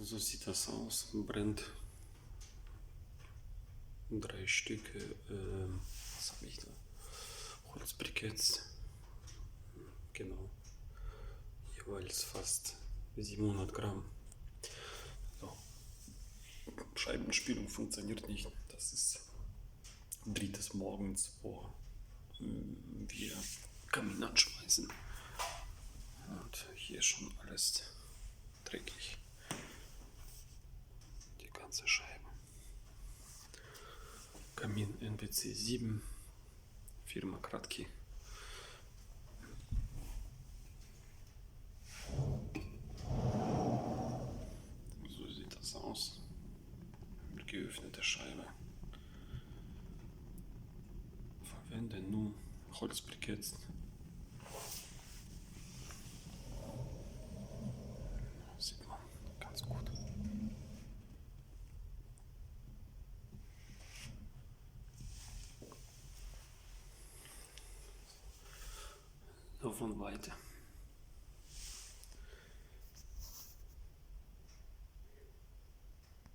So sieht das aus. Brennt 3 Stücke. Was habe ich da? Holzbriketts. Genau. Jeweils fast 700 Gramm. So. Scheibenspülung funktioniert nicht. Das ist drittes Morgens, wo wir Kamin anschmeißen. Und hier schon alles dreckig. Die ganze Scheibe. Kamin NPC 7, Firma Kratky. So sieht das aus. Mit geöffneter Scheibe. Verwende nur Holzbriketts. Sieht man ganz gut. Davon weiter.